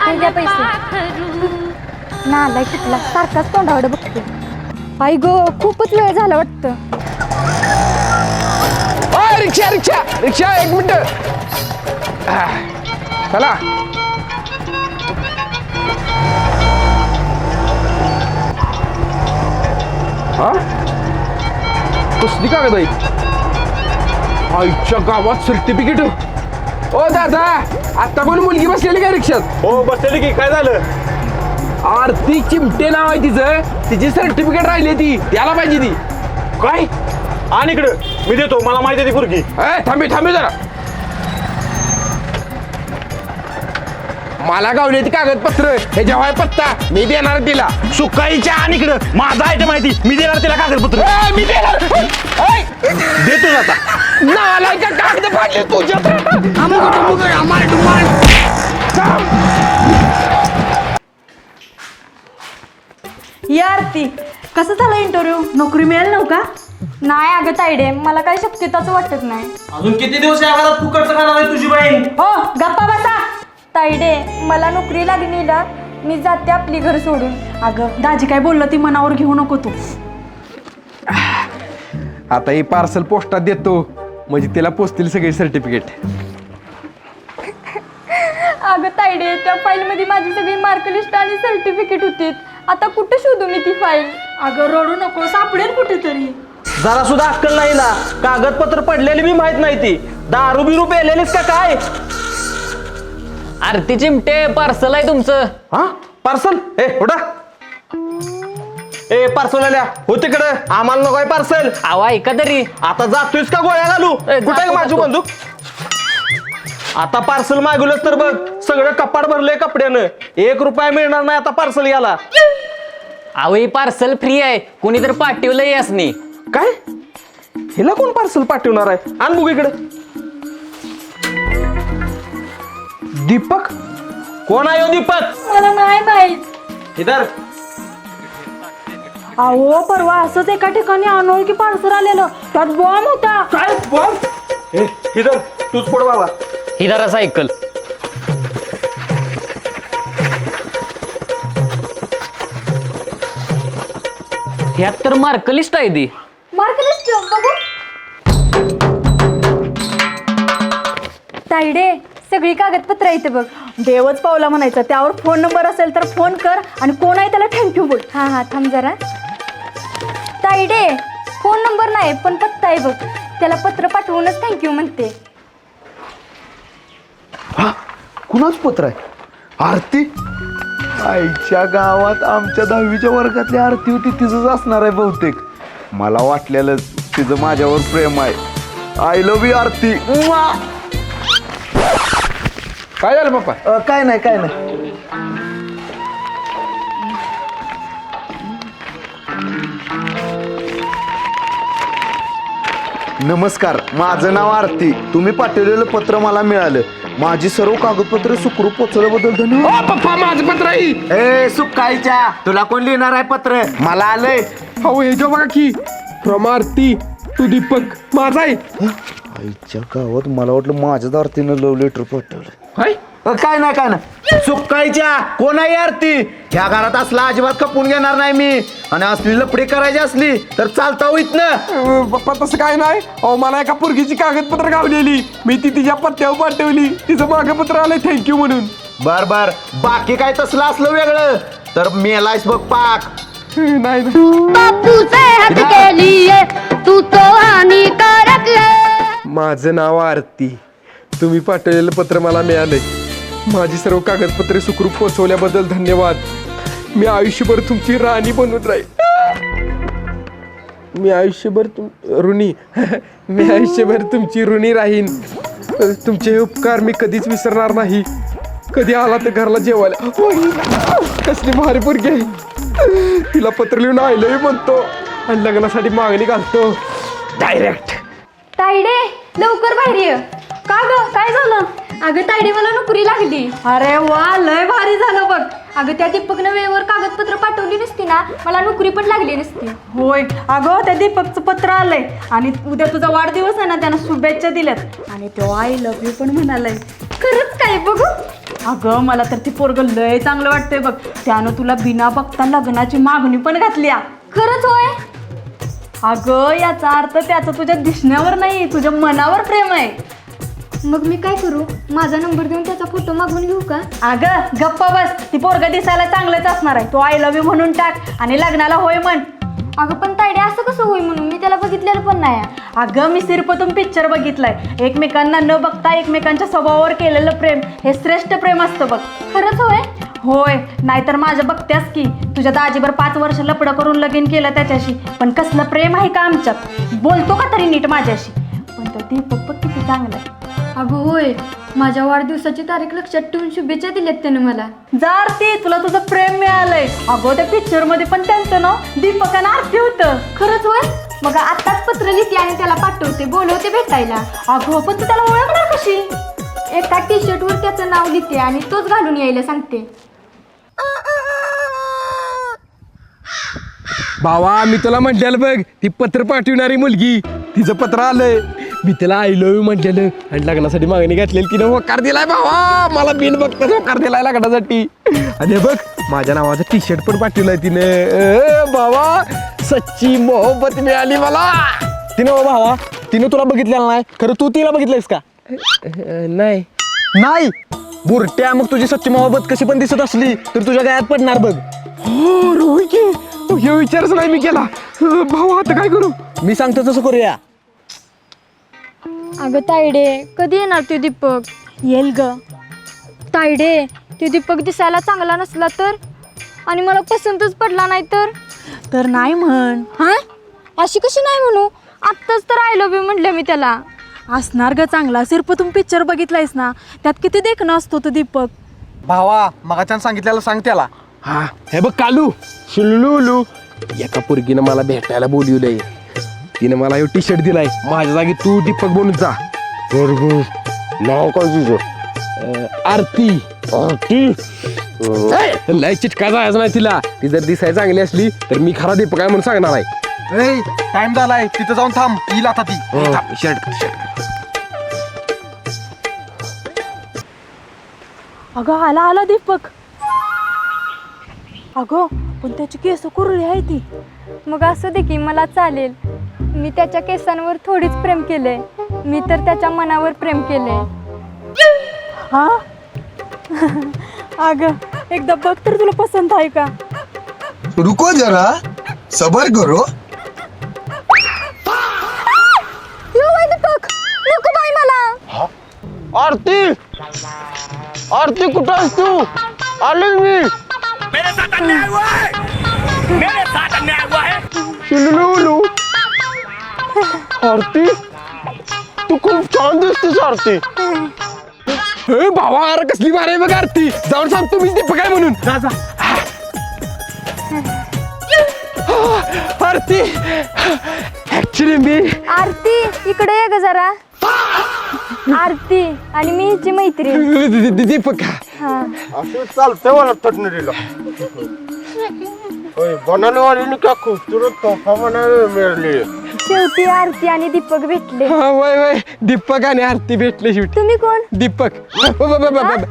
हे घ्या पैसे. नालाय कुठला सारखाच तोंडाकडे बघतो. आई गो खूपच वेळ झाला वाटतं. रिक्षा रिक्षा रिक्षा 1 मिनिट. चला हा कसली कागद आहे आईच्या गावात सर्टिफिकेट. ओ दादा आता कोण मुलगी बसलेली का रिक्षात? हो बसलेली की काय झालं? आरती चिमटे नाव आहे तिचं. तिची सर्टिफिकेट राहिली ती द्यायला पाहिजे ती. काय? आणि इकडं मी देतो, मला माहिती आहे ती पोरगी. थांबे थांबे जरा. मला गावली ती कागदपत्र हे जेव्हा पत्ता मी देणार तिला. सुकाईच्या आणि इकडं माझा आहे माहिती, मी देणार तिला कागदपत्र. मी देणार देतो आता. नालाय का कागद फाडले तुझ्या. यार ती कसं झालं इंटरव्ह्यू? नोकरी मिळेल नव्हता? नाही अगं तायडे मला काही शक्यताच वाटत नाही. अजून किती दिवस या घरात फुकटचं खाणार आहे तुझी बहीण? हो गप्पा बसा. तायडे मला नोकरी लागली ना मी जाते आपली घर सोडून. अगं दाजी काय बोललं ती मनावर घेऊ नको तू. आता ही पार्सल पोस्टात देतो म्हणजे तिला पोचतील सगळे सर्टिफिकेट. अगं तायडे त्या फाईलमध्ये माझी सगळी मार्कलिस्ट आणि सर्टिफिकेट होती. आता कुठे शोधू मी ती फाईल? अगं रडू नको, सापडेल कुठेतरी. जरा सुद्धा अक्कल नाही ना. कागदपत्र पडलेली बी माहित नाही ती. दारू बिरू पेलेलीस का काय? आरती चिमटे पार्सल आहे तुमचं. हा पार्सल? ए उडा. ए पार्सल आल्या हो तिकडं, आम्हाला नको आहे पार्सल. आवा ऐका तरी. आता जातोयस का गोळ्या घालू? ए, कुठे आहे जातो, माझी जातो. बंदूक? आता पार्सल मागवलंच तर बघ सगळं कपाट भरलंय कपड्यानं. 1 रुपया मिळणार नाही आता पार्सल याला. अहो ही पार्सल फ्री आहे, कोणीतरी पाठवलंय यासनी. काय? हिला कोण पार्सल पाठवणार आहे? आण बघू इकडे. दीपक? कोण आहे हो दीपक? मला नाही माहित. इधर. अहो परवा असंच एका ठिकाणी अनोळखी पार्सल आलेलं, त्यात बॉम्ब होता. काय बॉम्ब? ए इधर तूच पड बाबा. ही जरा सायकल. ह्यात तर मार्कलिस्ट आहे ती. मार्कलिस्ट बघू. तायडे सगळी कागदपत्र इथे बघ. देवच पावला म्हणायचं. त्यावर फोन नंबर असेल तर फोन कर आणि कोण आहे त्याला थँक्यू बोल. हा थांब जरा. तायडे फोन नंबर नाही पण पत्ता आहे बघ. त्याला पत्र पाठवूनच थँक्यू म्हणते. कुणाच पत्र आहे? आरती? आईच्या गावात आमच्या 10वीच्या वर्गातली आरती होती, तिचंच असणार आहे बहुतेक. मला वाटलेलं तिचं माझ्यावर प्रेम आहे. आय लव्ह यू आरती. काय झालं पप्पा? काय नाही काय नाही. नमस्कार, माझं नाव आरती. तुम्ही पाठवलेलं पत्र मला मिळालं. माझी सर्व कागदपत्र सुखरूप पोचवल्याबद्दल धन्यवाद. पप्पा माझं पत्र आहे. ए सुकायच्या, तुला कोण लिहिणार आहे पत्र? मला आलंय. हो हे जो बघा की फ्रॉम आरती टू दीपक माझा आहे. आईच्या गावात मला वाटलं माझ्याच आरतीनं लव्ह लेटर पाठवलं. हाय काय नाही काय नाही. सुकायच्या कोण आहे आरती? ह्या घरात असला अजिबात खपून घेणार नाही मी. आणि असली लपडी करायची असली तर चालता होईत ना. पप्पा तसं काय नाही. अहो मला एका पोरगीची कागदपत्र गावलेली, मी ती तिच्या पत्त्यावर पाठवली. तिचं मागं पत्र आलंय थँक्यू म्हणून. बर बर, बाकी काय तसलं असलं वेगळं तर मेलायस बघ पाक. नाही बापू सेहत के लिए तू तो हानिकारक है. माझं नाव आरती. तुम्ही पाठवलेलं पत्र मला मिळालंय. माझी सर्व कागदपत्रे सुखरूप पोहोचवल्याबद्दल धन्यवाद. मी आयुष्यभर तुमची राणी बनून राहील. मी आयुष्यभर ऋणी मी आयुष्यभर तुमची ऋणी राहीन. तुमचे हे उपकार मी कधीच विसरणार नाही. कधी आला तर घरला जेवायला. कसली भारी पोरगी आहे. तिला पत्र लिहून आयलंय म्हणतो आणि लग्नासाठी मागणी घालतो डायरेक्ट. तायडे लवकर बाहेर ये. का ग काय झालं? अगं तायडे मला नोकरी लागली. अरे वा लय भारी झालं बघ. अगं त्या दीपकनं वेळेवर कागदपत्र पाठवली नसती ना मला नोकरी पण लागली नसती. होय अगं त्या दीपकचं पत्र आलंय आणि उद्या तुझा वाढदिवस आहे ना, त्यानं शुभेच्छा दिल्यात आणि तो आय लव्ह यू पण म्हणालाय. खरंच काय बघू. अगं मला तर ती पोरग लय चांगलं वाटतंय बघ. त्यानं तुला बिना बघता लग्नाची मागणी पण घातली. खरंच होय? अगं याचा अर्थ त्याचं तुझ्या दिसण्यावर नाही, तुझ्या मनावर प्रेम आहे. मग मी काय करू? माझा नंबर देऊन त्याचा फोटो मागून घेऊ का? अगं गप्पा बस. ती पोरग दिसायला चांगलंच असणार आहे. तो आय लव्ह यू म्हणून टाक आणि लग्नाला होय म्हण. अगं पण तायडे असं कसं होईल म्हणून? मी त्याला बघितलेलं पण नाही. अगं मी सिरपतून पिक्चर बघितलाय. एकमेकांना न बघता एकमेकांच्या स्वभावावर केलेलं प्रेम हे श्रेष्ठ प्रेम असतं बघ. खरंच होय? होय, नाहीतर माझं बघत्यास की तुझ्या दाजीवर 5 वर्ष लपडं करून लगीन केलं त्याच्याशी. पण कसलं प्रेम आहे का आमच्यात? बोलतो का तरी नीट माझ्याशी? पण तो दीपक बघ किती चांगला आहे. अगं होय, माझ्या वाढदिवसाची तारीख लक्षात ठेवून शुभेच्छा दिल्यात त्याने मला. जा आरती, तुला तुझं प्रेम मिळालंय. अगं त्या पिक्चर मध्ये पण त्यांचं नाव दीपक आणि आरती होतं. खरंच होय? मग आत्ताच पत्र लिहिते आणि त्याला पाठवते, बोलवते भेटायला. अगं पण तू त्याला ओळखणार कशी? एका टी शर्टवर त्याचं नाव लिहिते आणि तोच घालून यायला सांगते. भावा मी तुला म्हटलेलं बघ, ती पत्र पाठवणारी मुलगी, तिचं पत्र आलंय. मी तिला आय लव्ह यू म्हटलेलं आणि लग्नासाठी मागणी घातलेली. तिनं होकार दिलाय भावा, मला बिन बघताच होकार दिलाय लग्नासाठी. आणि हे बघ माझ्या नावाचं टी शर्ट पण पाठवलंय तिनं. भावा सच्ची मोहब्बत मिळाली मला. तिने हो भावा, तिने तुला बघितलेलं नाही, खरं तू तिला बघितलंयस का? नाही नाही बुरट्या, मग तुझी सच्ची मोहब्बत कशी पण दिसत असली तर तुझ्या गळ्यात पडणार बघ. हो रोहित हे विचारच नाही मी केला. भावा आता काय करू? मी सांगतो तसं करूया. अगं तायडे, कधी येणार ते दीपक? येईल ग. तायडे, ते दीपक दिसायला चांगला नसला तर? आणि मला पसंतच पडला नाही तर? तर नाही म्हण. हा, अशी कशी नाही म्हणू? आत्ताच तर आय लव्ह यू म्हटलं मी त्याला. असणार ग चांगला. सिरपतून पिक्चर बघितलायस ना, त्यात किती देखणं असतो तो दीपक. भावा मगाच्यान सांगितलेलं सांग त्याला. हा हे बघ कालू शुल्लू, एका पोरगीनं मला भेटायला बोलवलंय. तिने मला टी शर्ट दिलाय. माझ्या जागी तू दीपक बनून जा. बरोबर. नाव काय तुझं? आरती. आरती लय चिटका जायचं नाही तिला. ती जर दिसायला चांगली असली तर मी खरा दीपक आहे म्हणून सांगणार आहे. टाइम झालाय, तिथं जाऊन थांब. येईल आता ती. शर्ट अगं आला दीपक. अगं पण त्याची केस कुरळी आहे ती. मग असू दे की, मला चालेल. मी त्याच्या केसांवर थोडीच प्रेम केलंय. मी तर त्याच्या मनावर प्रेम केलंय. हा अगं एकदा बघ तर तुला पसंत आहे का? रुको जरा, सबर करो. दीपक नको बाई मला. आरती, आरती कुठं आहेस तू? आले मी. शिल्लू, आरती तू खूप छान दिसतेस आरती. हे भावा अरे कसली भारी आहे बघ आरती. जाऊन सांगतो मीच दीपक आहे म्हणून. आरती ऍक्च्युली मी आरती इकडे ये ग जरा. आरती आणि मी हिची मैत्रीण. दीपक. हा, असं चालतंय मला तटणीला. बनाने वाली क्या खूबसूरत तोहफा बनाने मेरे लिए. शेवटी आरती आणि दीपक भेटले. वय दीपक आणि आरती भेटले शेवटी. तुम्ही कोण? दीपक.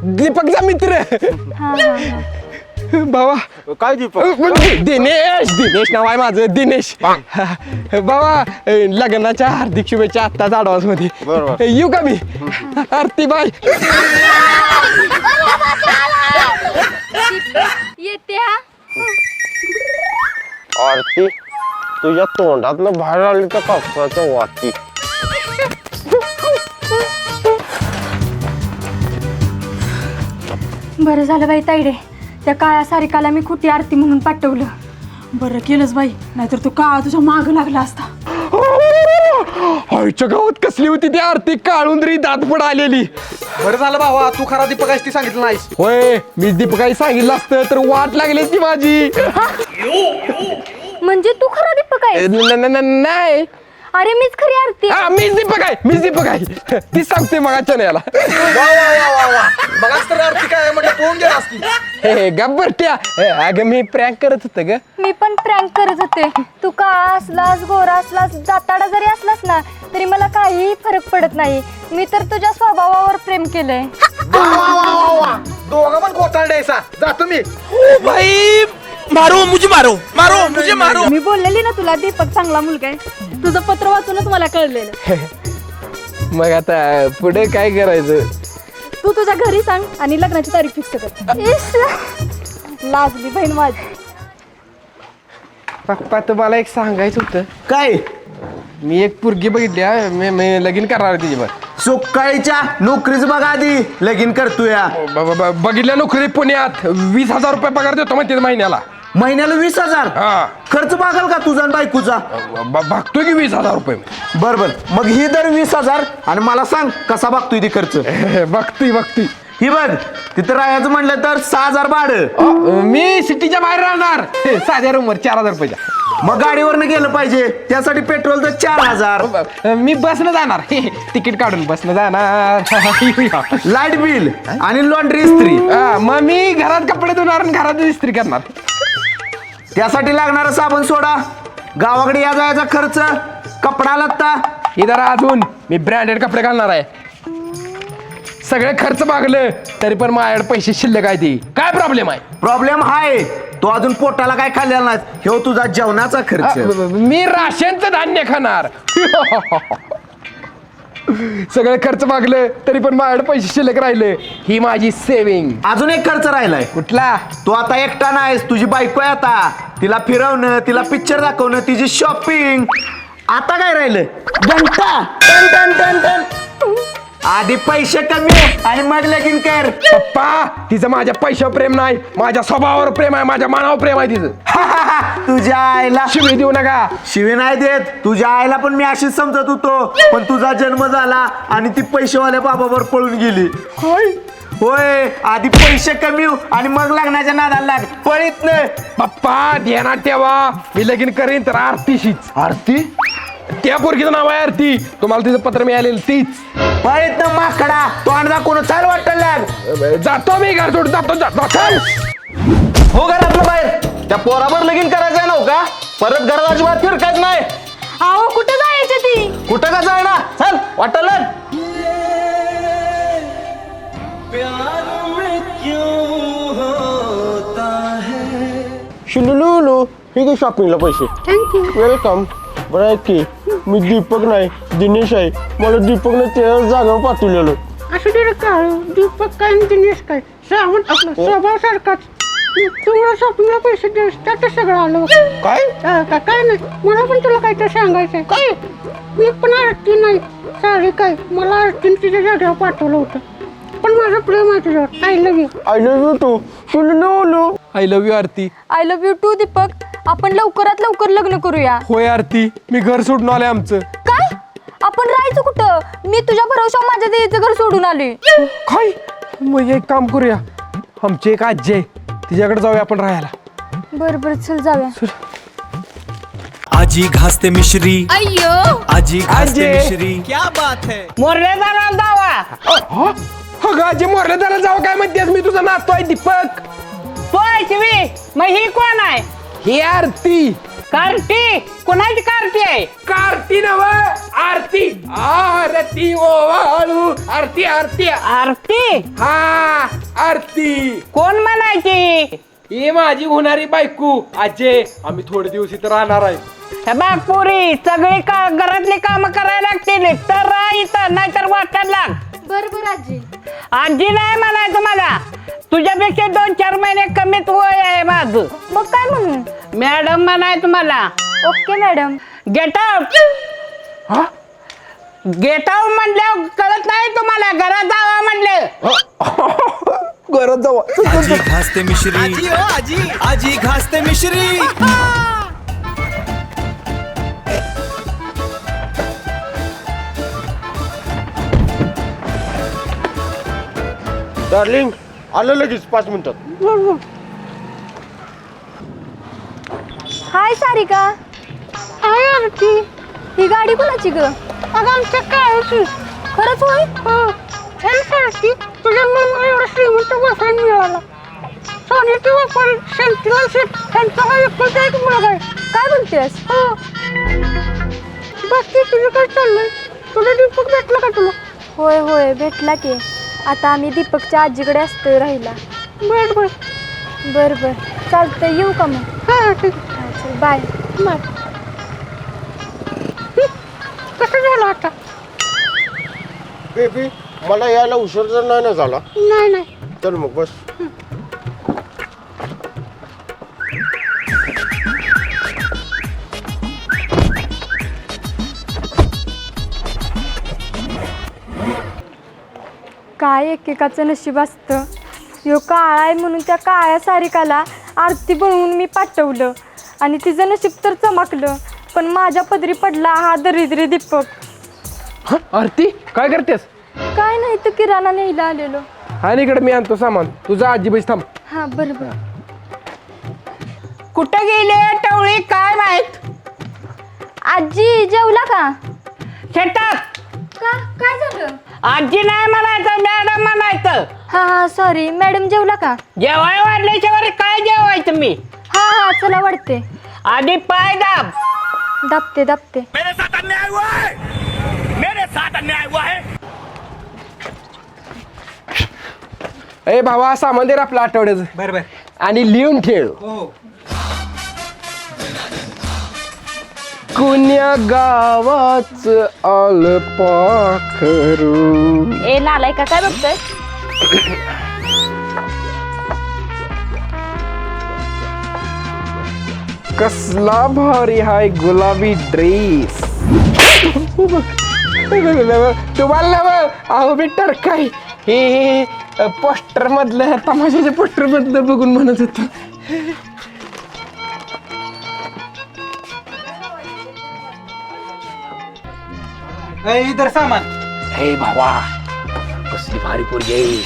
दीपकचा मित्र. हा हा हा. बाबा काय दीपक? दिनेश नाव आहे माझं. दिनेश. बाबा लग्नाच्या हार्दिक शुभेच्छा आत्ताच ऍडव्हान्स मध्ये. बरोबर. येऊ का मी? आरती बाय. येते हा. आरती तुझ्या तोंडातनं बाहेर आली तर कापसाचं वाती. बरं झालं बाई ताईडे, त्या काळ्या सारिकाला मी खोटी आरती म्हणून पाठवलं. बरं केलंच बाई, नाहीतर तो काळा तुझ्या माग लागला असता. आईच्या गावात कसली होती ती आरती. काळुंदरी दातपड आलेली. बरं झालं भावा, तू खरा दीपक आहेस ती सांगितलं नाहीस. होय मी दीपकाई सांगितलं असतं तर वाट लागली ती माझी. म्हणजे तू खरा दीपक आहे? नाही. अरे मीच खरी आरती. हा मीच दीपक आहे. ती सांगते मग चण्याला. मगाच तर आरती काय म्हटलं पोहून गेला असती. हे गब्बरट्या. अगं मी प्रँक करत होतं ग. मी पण प्रँक करत होते. तू काळा असलास, गोरा असलास, दाताडा जरी असलास ना तरी मला काहीही फरक पडत नाही. मी तर तुझ्या स्वभावावर प्रेम केलंय. दोघं पण घोटाळायचा जातो मी मी बोललेली ना तुला दीपक चांगला मुलगा आहे. तुझं पत्र वाचूनच मला कळलेलं. मग आता पुढे काय करायचं? तू तुझ्या घरी सांग आणि लग्नाची तारीख फिक्स कर. लाजली बहीण माझी. पप्पा तुम्हाला एक सांगायचं होतं. काय मी एक पोरगी बघितली हा. मी लगीन करणार तिच्यावर. सुकाळीच्या नोकरीच बघा आधी लगीन करतोय या. बघितल्या नोकरी पुण्यात 20,000 रुपये पगार देतो म्हणते महिन्याला. महिन्याला 20,000 हा खर्च बघाल का तुझा आणि बायकोचा? बघतोय की 20,000 रुपये. बर मग ही दर 20,000 आणि मला सांग कसा बघतोय ती खर्च? बघती ही बघ तिथं राहायचं म्हणलं तर 6,000 भाडं. मी सिटीच्या बाहेर राहणार. साध्या रूमवर 4,000 रुपयाच्या. मग गाडीवरनं गेलं पाहिजे त्यासाठी पेट्रोल तर 4,000. मी बसनं जाणार. तिकीट काढून बसनं जाणार. लाईट बिल आणि लॉन्ड्री इस्त्री मग मी घरात कपडे धुणार आणि घरात इस्त्री करणार. त्यासाठी लागणारा साबण सोडा, गावाकडे या जायचा खर्च, कपडा लत्ता. इधर अजून मी ब्रँडेड कपडे घालणार आहे. सगळे खर्च मागलं तरी पण माझ्याकडे पैसे शिल्लक आहे. ती काय प्रॉब्लेम आहे? प्रॉब्लेम हाय तो अजून पोटाला काय खाल्लेला नाही. हे तुझा जेवणाचा खर्च. मी राशनचं धान्य खाणार. सगळे खर्च मागलं तरी पण माझ्याकडे पैसे शिल्लक राहिले. ही माझी सेविंग. अजून एक खर्च राहिलाय. कुठला? तू आता एकटा नाहीस, तुझी बायको आहे आता. तिला फिरवणं, तिला पिक्चर दाखवणं, तिची शॉपिंग. आता काय राहिलं? घंटा. टन टन टन टन. आधी पैसे कमी आणि मग लगीन कर. पप्पा तिचं माझ्या पैशावर प्रेम नाही, माझ्या स्वभावावर प्रेम आहे, माझ्या मनावर प्रेम आहे तिचं. तुझ्या आईला शिवी देऊ नका. शिवी नाही देत. तुझ्या आईला पण मी अशीच समजत होतो, पण तुझा जन्म झाला आणि ती पैसेवाल्या बाबावर पळून गेली. होय आधी पैसे कमी आणि मग लग्नाच्या नादाला लाग. पळीत नाही. पप्पा ध्यानात ठेवा, मी लगीन करीन तर आरतीशीच. आरती? त्या पोरगीचं नाव आहे आरती. तुम्हाला तिचं पत्र मिळालेलं तीच. पळीत ना माकडा. तो आणला कोण चाल वाटत लाग. जातो मी घर सोडून जातो. चल. हो घरातलं बाहेर. त्या पोरावर लगीन करायचं आहे नव्ह का? परत घरात अजिबात फिरकायचं नाही. अहो कुठं जायचं ती? कुठं का जायना? चल वाटलं. शिलुलुलु हे घे शॉपिंगला पैसे. थँक्यू. वेलकम. बरं आहे की मी दीपक नाही दिनेश आहे. मला दीपकने त्या जागेवर पाठवलेलं. असं दे काय दीपक काय आणि दिनेश काय श्रावण आपला स्वभाव सारखाच. तुम्हाला शॉपिंगला पैसे द्यायचे त्यातच सगळं आलं. काय काय नाही मला पण तुला काहीतरी सांगायचंय. काय मी पण आरती नाही साडी काय मला आरतीने तिच्या जागेवर पाठवलं होतं. पण माझं प्रेम आहे तुझ्यावर. I love you. I love you too. शिलुलुलु. I love you Aarti. I love you too Deepak. आपण लवकरात लवकर लग्न करूया. होय आरती, मी घर सोडून आले आमचं. काय? आपण राहायचं कुठं? मी तुझ्या भरोशावर माझ्या देवीचं घर सोडून आले. काय? मग एक काम करूया, आमची एक आजी आहे तिच्याकडे जाऊया आपण राहायला. बरं बरं चल जाऊया. आजी घासते मिश्री. अय्यो आजी घासते आजी. मिश्री. अगं आजी मोरले जरा जाऊ काय म्हणतेस? मी तुझा नातू आहे दीपक. मग ही कोण आहे? ही आरती. कार्टी? कोणाची कार्टी आहे? कार्ती नव आरती. आरती ओवाळू. आरती आरती. आरती? हा आरती. कोण म्हणायची? ही माझी होणारी बायको आजे. आम्ही थोडे दिवस इथं राहणार आहे. बागपुरी सगळी घरातली कामं करायला लागतील तर राह इथं, नाहीतर वाटायला लाग. बरं बरं आजी. आजी नाही म्हणायचं मला. तुझ्यापेक्षा 2-4 महिने कमीच वय आहे माझं. मग काय म्हणून? मॅडम म्हणायचं मला. Okay madam. Get out. Get out म्हणलं कळत नाही तुम्हाला? घरात जावा म्हणलं. घरात जाऊ. आजी घासते मिश्री. आजी घासते मिश्री. डार्लिंग आलं लगेच 5 मिनिटात. हाय सारिका. आहे आरती. ही गाडी कोणाची ग? अगं आमच्या काळाची. खरंच होय? हो. आरती तुझ्यामुळे मला एवढा श्रीमंत बॉयफ्रेंड मिळाला. सोन्याची वापर शांतीलाल शेठ त्यांचा हा एकुलता एक मुलगा आहे. काय बोलतेस? हो. बाकी तुझं काय चाललंय? तुझा दीपक भेटला का तुला? होय होय भेटला की. आता आम्ही दीपकच्या आजीकडे असतोय राहिला. बर बर बरं बरं चालतंय, येऊ का मग? हा ठीक हा, चल बाय. बर. कसं झालं आता? बेबी मला यायला उशीर जर नाही ना झाला नाही नाही तर मग बस. काय एकेकाचं नशीब असतं. ह्यो काळा आहे म्हणून त्या काळ्या सारिकाला आरती बनवून मी पाठवलं आणि तिचं नशीब तर चमकलं, पण माझ्या पदरी पडला हा दरिद्री दीपक. हं? आरती काय करतेस? काय नाही तर किराणा न्यायला आलेलो. आणि इकडे मी आणतो सामान, तुझा आजी बस थांब. हा बरं बरं. कुठं गेले टवळी काय माहित? आजी जेवला का? शेतात का काय झालं? आजी नाही म्हणायचं मॅडम म्हणायचं. हा हा सॉरी मॅडम जेवला का? जेवाय वाढल्याशिवाय काय जेवायचं मी? हा हा चला वाढते. आधी पाय दाब. दाबते दाबते. मेरे साथ अन्याय हुआ है, मेरे साथ अन्याय हुआ है. ए भावा सामान दे रे आपलं आठवड्याचं. बर आणि लिहून ठेव. कुण्या गावाच आलं पाखरू. ए नालाय का काय बघतोय? कसला भारी हाय गुलाबी ड्रेस. तुम्हाला नवं अहो मी टरकाय हे पोस्टर मधलं तमाशाच्या पोस्टर मधलं बघून म्हणत होतो. इधर सामान. हे भावा कसली भारी पोरगी आहे.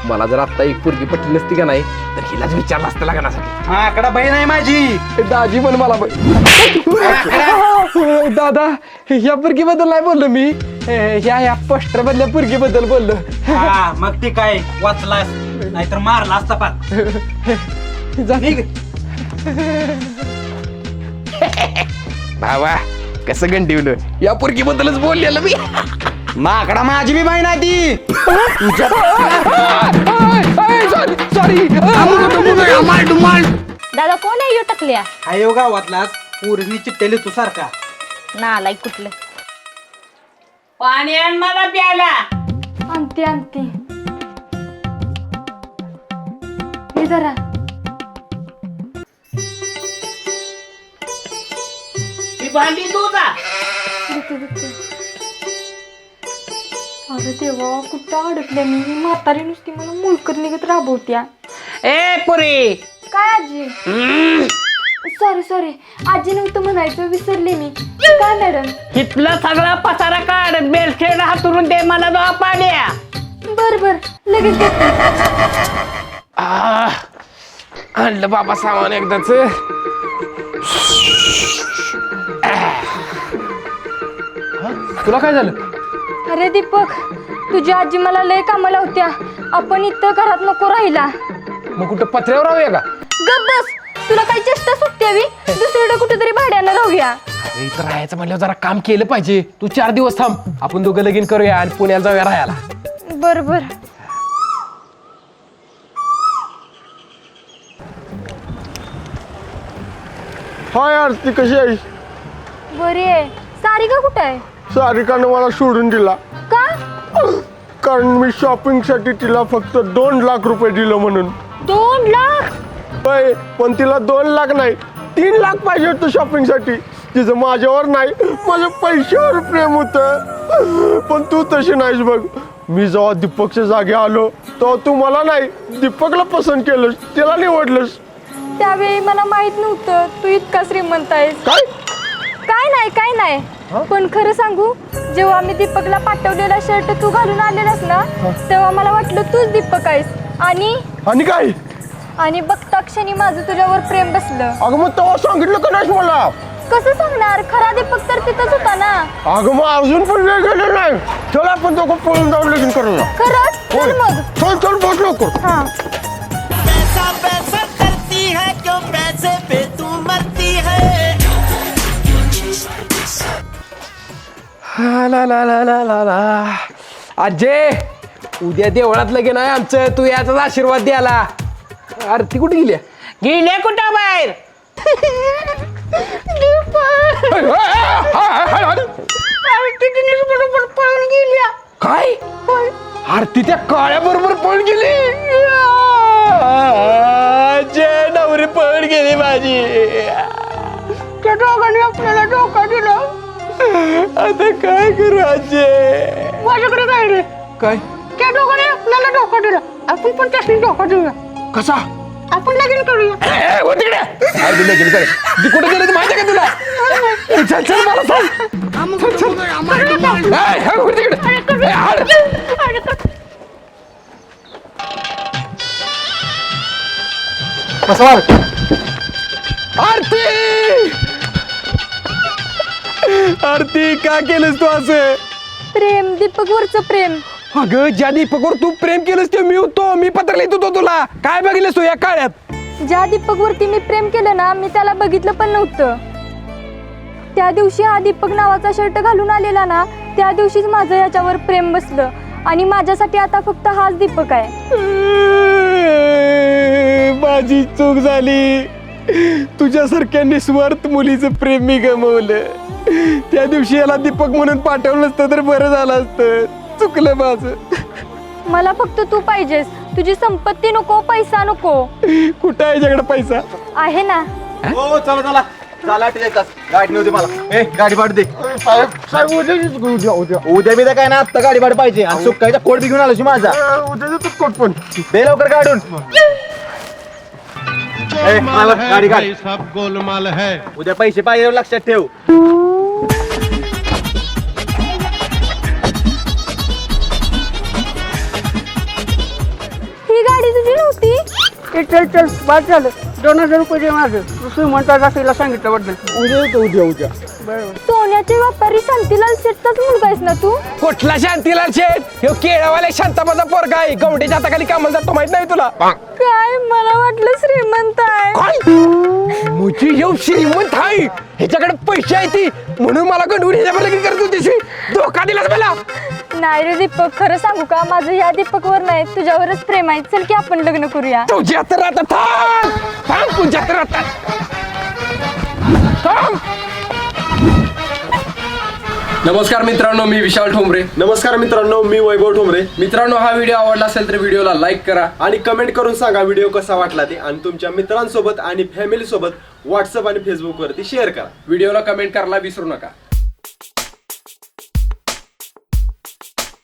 मला जर आता एक पोरगी पटली नसती का नाही तर हिलाच विचारलं असतं लग्नासाठी. आकडा बहीण आहे माझी. दाजी पण मला दादा या पोरगी बद्दल नाही बोललो मी, ह्या पोस्टर मधल्या पोरगी बद्दल बोललो. मग ती काय वाचलास नाहीतर मारला असता पाक. भावा कसं गंटिवलं, या पोरगी बद्दलच बोललेलं मी. माकडा माझी बी बहीण आहे ती. सॉरी. दादा कोण आहे यो टकल्या? आयो गावातलाच पोरीनी चिट्टेली तू सारखा. नालाय कुठलं. पाणी आण मला प्यायला. आणते आणते. हे जरा ती भांडी तुझा. देते देते. अरे देवा कुठं अडकले मी. म्हातारी नुसती मला मुलकर निघत राबवत्या. ए पुरी काय आजी? सॉरी सॉरी आजी नव्हतं म्हणायचं, विसरले मी. काय मॅडम? इथला सगळा पसारा काढ, बेलशेड हातरून दे मला दो पाड्या. बर बर लगेच देते. आणलं बाबा सामान एकदाच. तुला काय झालं? अरे दीपक तुझी आजी मला लय कामं लावत्या. आपण इथं घरात नको राहिला. मग कुठं पत्र्यावर राहूया का? गप बस. तुला काही चेष्टा सुटते दुसरीकडे कुठेतरी भाड्यानं राहूया. अरे इथं राहायचं म्हणल्यावर जरा काम केलं पाहिजे. तू 4 दिवस थांब, आपण दोघं लगीन करूया आणि पुण्याला जाऊया राहायला. बर बर. हाय आरती कशी आहे? बरी आहे. सारिका कुठं आहे? सारिकाने मला सोडून दिला का? कारण मी शॉपिंगसाठी तिला फक्त 2 लाख रुपये दिलं म्हणून. 2 लाख? होय, पण तिला 2 लाख नाही 3 लाख पाहिजे होतं शॉपिंगसाठी. तिचं माझ्यावर नाही माझ्या पैशावर प्रेम होतं. पण तू तशी नाहीस बघ. मी जेव्हा दीपकच्या जागी आलो तेव्हा तू मला नाही दीपकला पसंत केलंस, त्याला निवडलंस. त्यावेळी मला माहित नव्हतं तू इतका श्रीमंत आहेस. काय? काय नाही. पण खरं सांगू, जेव्हा मी दीपकला पाठवलेला शर्ट तू घालून आलेलास ना तेव्हा मला वाटलं तूच दीपक आहेस. आणि काय? आणि बघता क्षणी माझं तुझ्यावर प्रेम बसलं. अगं मग तेव्हा सांगितलं का नाहीस मला? कसं सांगणार? खरा दीपक तर तिथंच होता ना. अगं मग अजून पण वेळ गेले नाही. चल आपण दोघं पळून जाऊन लगीन करूया. खरंच? चल मग. चल चल बस लवकर. हा पैसा पैसा करती है क्यों पैसे पे तू मरती है. ला ला ला ला ला ला. आजे उद्या देवळात लगीन आहे आमचं, तू याचाच आशीर्वाद द्यायला. आरती कुठे गेली? गेले कुठं बाहेर? बरोबर पळून गेल्या. काय आरती त्या काळ्या बरोबर पळून गेली? जे नवरी पळून गेली माझी. त्या दोघांनी आपल्याला धोका दिला. आता काय करू आजे? माझ्याकडे काय रे? काय त्या दोघांनी आपल्याला धोका दिला. आपण पण त्यासनी धोका देऊया. कसा? आपण लगीन करूया. कुठे गेलं माहिती का तुला? चल चल मला सांग. आरती आरती का केलंस तू असं? प्रेम, दीपकवरचं प्रेम. अगं ज्या दीपकवर तू प्रेम केलंस ते मी होतो. मी पत्र लिहित होतो तुला. काय बघितलंस तू या काळ्यात? ज्या दीपकवरती मी प्रेम केलं ना, मी त्याला बघितलं पण नव्हतं. त्या दिवशी हा दीपक नावाचा शर्ट घालून आलेला ना, त्या दिवशीच माझं याच्यावर प्रेम बसलं. आणि माझ्यासाठी आता फक्त हाच दीपक आहे. माझी चूक झाली. तुझ्यासारख्या निस्वार्थ मुलीचं प्रेम मी गमवलं. त्या दिवशी याला दीपक म्हणून पाठवलं असतं तर बरं झालं असतं. चुकलं माझं. मला फक्त तू पाहिजेस. तुझी संपत्ती नको, पैसा नको. कुठं आहे याच्याकडे पैसा? आहे ना. हो चला चला चला गाडी नव्हती मला. गाडी भाड दे. उद्या बिद्या काय ना आत्ता गाडी भाड पाहिजे. आणि सुकायचा कोट बी घेऊन आलो माझा. उद्या देतो कोट पण. दे लवकर काढून. गाडी काढ. सब गोलमाल है. उद्या पैसे पाहिजे लक्षात ठेव. ही गाडी तुझी नव्हती? चल चल बाद झालं. 2000 रुपये दे माझं. श्रीमंताचा तिला सांगितलं बद्दल. उद्या येतो उद्या. सोन्याचे व्यापारी शांतीलाल शेठचाच मुलगा आहेस ना तू? कुठला शांतीलाल शेठ? ह्यो केळावाल्या शांताबाचा पोरगा आहे. गवंडीच्या हाताखाली कामाला जातो माहित नाही तुला? काय मला वाटलं श्रीमंत आहे. काय मुझी ह्यो श्रीमंत आहे. ह्याच्याकडे पैसे आहे ती म्हणून मला गंडून ह्याच्यावर लगीन करत होतीस. धोका दिलास मला. नाही रे दीपक, खरं सांगू का, माझं या दीपकवर नाही तुझ्यावरच प्रेम आहे. चल की आपण लग्न करूया. तुझ्या तर आता थांब तुझ्या तर आता थांब. नमस्कार मित्रांनो, मी विशाल ठोंबरे. नमस्कार मित्रांनो, मी वैभव ठोंबरे. मित्रांनो, हा व्हिडिओ आवडला असेल तर व्हिडिओला लाईक करा आणि कमेंट करून सांगा व्हिडिओ कसा वाटला ते. आणि तुमच्या मित्रांसोबत आणि फॅमिली सोबत व्हॉट्सअप आणि फेसबुक वरती शेअर करा. व्हिडिओला कमेंट करायला विसरू नका.